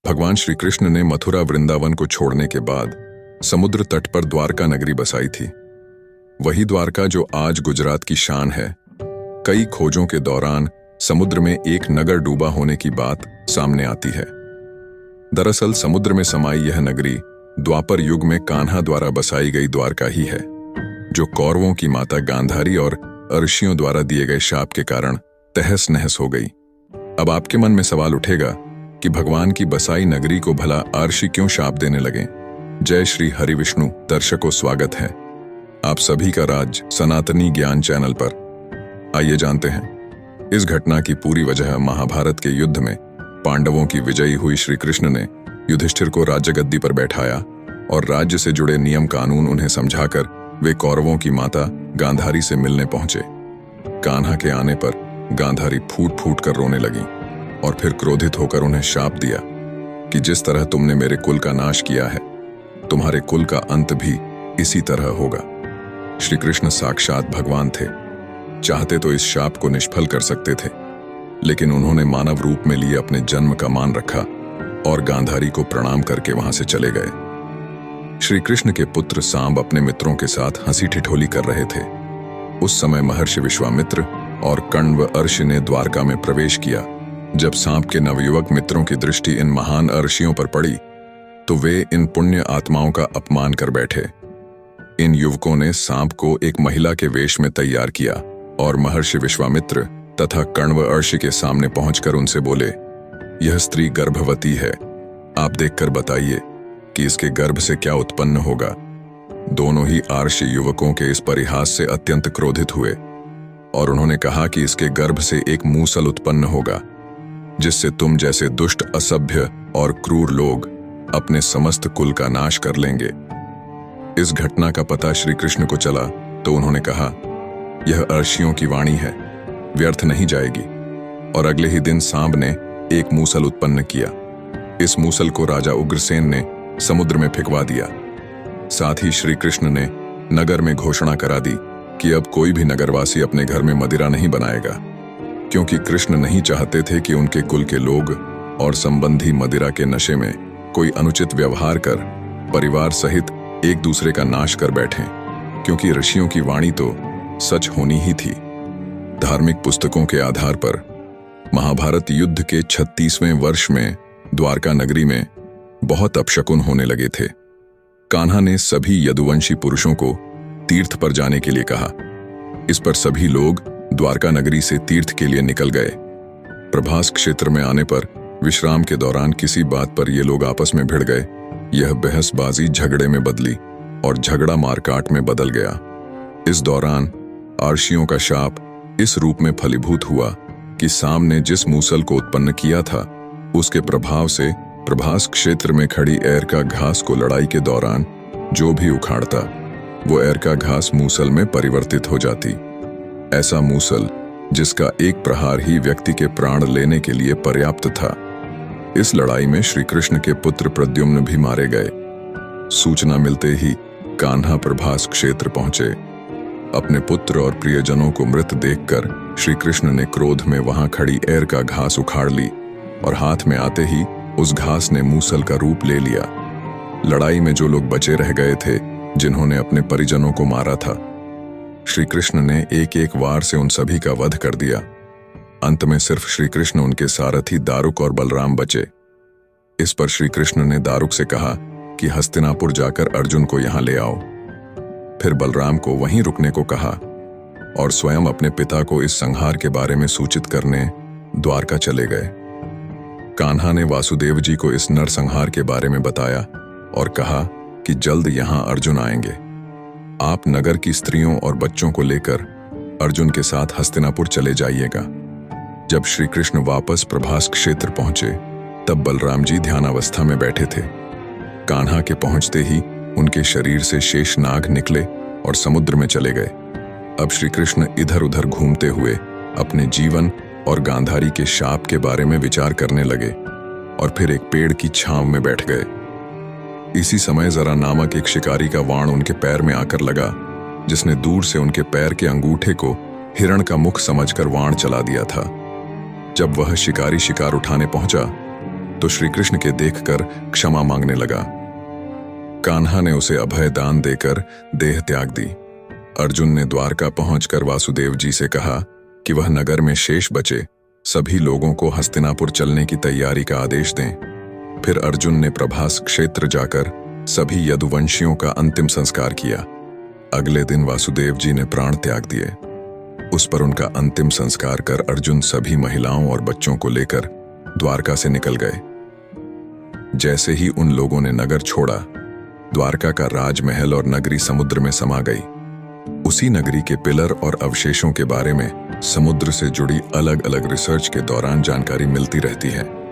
भगवान श्री कृष्ण ने मथुरा वृंदावन को छोड़ने के बाद समुद्र तट पर द्वारका नगरी बसाई थी। वही द्वारका जो आज गुजरात की शान है। कई खोजों के दौरान समुद्र में एक नगर डूबा होने की बात सामने आती है। दरअसल समुद्र में समाई यह नगरी द्वापर युग में कान्हा द्वारा बसाई गई द्वारका ही है, जो कौरवों की माता गांधारी और ऋषियों द्वारा दिए गए शाप के कारण तहस नहस हो गई। अब आपके मन में सवाल उठेगा कि भगवान की बसाई नगरी को भला ऋषि क्यों शाप देने लगे। जय श्री हरि विष्णु दर्शकों, स्वागत है आप सभी का राज सनातनी ज्ञान चैनल पर। आइए जानते हैं इस घटना की पूरी वजह। महाभारत के युद्ध में पांडवों की विजयी हुई श्री कृष्ण ने युधिष्ठिर को राज्य गद्दी पर बैठाया और राज्य से जुड़े नियम कानून उन्हें समझाकर वे कौरवों की माता गांधारी से मिलने पहुंचे। कान्हा के आने पर गांधारी फूट फूट कर रोने लगी और फिर क्रोधित होकर उन्हें शाप दिया कि जिस तरह तुमने मेरे कुल का नाश किया है, तुम्हारे कुल का अंत भी इसी तरह होगा। श्री कृष्ण साक्षात भगवान थे, चाहते तो इस शाप को निष्फल कर सकते थे, लेकिन उन्होंने मानव रूप में लिए अपने जन्म का मान रखा और गांधारी को प्रणाम करके वहां से चले गए। श्री कृष्ण के पुत्र सांब अपने मित्रों के साथ हंसी ठिठोली कर रहे थे। उस समय महर्षि विश्वामित्र और कण्व ऋषि ने द्वारका में प्रवेश किया। जब सांप के नवयुवक मित्रों की दृष्टि इन महान ऋषियों पर पड़ी तो वे इन पुण्य आत्माओं का अपमान कर बैठे। इन युवकों ने सांप को एक महिला के वेश में तैयार किया और महर्षि विश्वामित्र तथा कण्व ऋषि के सामने पहुंचकर उनसे बोले, यह स्त्री गर्भवती है, आप देखकर बताइए कि इसके गर्भ से क्या उत्पन्न होगा। दोनों ही ऋषि युवकों के इस परिहास से अत्यंत क्रोधित हुए और उन्होंने कहा कि इसके गर्भ से एक मूसल उत्पन्न होगा, जिससे तुम जैसे दुष्ट, असभ्य और क्रूर लोग अपने समस्त कुल का नाश कर लेंगे। इस घटना का पता श्री कृष्ण को चला तो उन्होंने कहा, यह ऋषियों की वाणी है, व्यर्थ नहीं जाएगी। और अगले ही दिन सांब ने एक मूसल उत्पन्न किया। इस मूसल को राजा उग्रसेन ने समुद्र में फेंकवा दिया। साथ ही श्री कृष्ण ने नगर में घोषणा करा दी कि अब कोई भी नगरवासी अपने घर में मदिरा नहीं बनाएगा, क्योंकि कृष्ण नहीं चाहते थे कि उनके कुल के लोग और संबंधी मदिरा के नशे में कोई अनुचित व्यवहार कर परिवार सहित एक दूसरे का नाश कर बैठें, क्योंकि ऋषियों की वाणी तो सच होनी ही थी। धार्मिक पुस्तकों के आधार पर महाभारत युद्ध के 36वें वर्ष में द्वारका नगरी में बहुत अपशकुन होने लगे थे। कान्हा ने सभी यदुवंशी पुरुषों को तीर्थ पर जाने के लिए कहा। इस पर सभी लोग द्वारका नगरी से तीर्थ के लिए निकल गए। प्रभास क्षेत्र में आने पर विश्राम के दौरान किसी बात पर ये लोग आपस में भिड़ गए। यह बहसबाजी झगड़े में बदली और झगड़ा मारकाट में बदल गया। इस दौरान ऋषियों का शाप इस रूप में फलीभूत हुआ कि सांब ने जिस मूसल को उत्पन्न किया था, उसके प्रभाव से प्रभास क्षेत्र में खड़ी एरका घास को लड़ाई के दौरान जो भी उखाड़ता, वो एरका घास मूसल में परिवर्तित हो जाती। ऐसा मूसल जिसका एक प्रहार ही व्यक्ति के प्राण लेने के लिए पर्याप्त था। इस लड़ाई में श्री कृष्ण के पुत्र प्रद्युम्न भी मारे गए। सूचना मिलते ही कान्हा प्रभास क्षेत्र पहुंचे। अपने पुत्र और प्रियजनों को मृत देखकर श्री कृष्ण ने क्रोध में वहां खड़ी एर का घास उखाड़ ली और हाथ में आते ही उस घास ने मूसल का रूप ले लिया। लड़ाई में जो लोग बचे रह गए थे, जिन्होंने अपने परिजनों को मारा था, श्री कृष्ण ने एक एक वार से उन सभी का वध कर दिया। अंत में सिर्फ श्री कृष्ण, उनके सारथी दारुक और बलराम बचे। इस पर श्री कृष्ण ने दारुक से कहा कि हस्तिनापुर जाकर अर्जुन को यहां ले आओ। फिर बलराम को वहीं रुकने को कहा और स्वयं अपने पिता को इस संहार के बारे में सूचित करने द्वारका चले गए। कान्हा ने वासुदेव जी को इस नरसंहार के बारे में बताया और कहा कि जल्द यहां अर्जुन आएंगे। आप नगर की स्त्रियों और बच्चों को लेकर अर्जुन के साथ हस्तिनापुर चले जाइएगा। जब श्री कृष्ण वापस प्रभास क्षेत्र पहुंचे तब बलराम जी ध्यानावस्था में बैठे थे। कान्हा के पहुंचते ही उनके शरीर से शेषनाग निकले और समुद्र में चले गए। अब श्री कृष्ण इधर उधर घूमते हुए अपने जीवन और गांधारी के शाप के बारे में विचार करने लगे और फिर एक पेड़ की छांव में बैठ गए। इसी समय जरा नामक एक शिकारी का वाण उनके पैर में आकर लगा, जिसने दूर से उनके पैर के अंगूठे को हिरण का मुख समझकर वाण चला दिया था। जब वह शिकारी शिकार उठाने पहुंचा तो श्री कृष्ण के देखकर क्षमा मांगने लगा। कान्हा ने उसे अभय दान देकर देह त्याग दी। अर्जुन ने द्वारका पहुंचकर वासुदेव जी से कहा कि वह नगर में शेष बचे सभी लोगों को हस्तिनापुर चलने की तैयारी का आदेश दें। फिर अर्जुन ने प्रभास क्षेत्र जाकर सभी यदुवंशियों का अंतिम संस्कार किया। अगले दिन वासुदेव जी ने प्राण त्याग दिए। उस पर उनका अंतिम संस्कार कर अर्जुन सभी महिलाओं और बच्चों को लेकर द्वारका से निकल गए। जैसे ही उन लोगों ने नगर छोड़ा, द्वारका का राजमहल और नगरी समुद्र में समा गई। उसी नगरी के पिलर और अवशेषों के बारे में समुद्र से जुड़ी अलग अलग रिसर्च के दौरान जानकारी मिलती रहती है।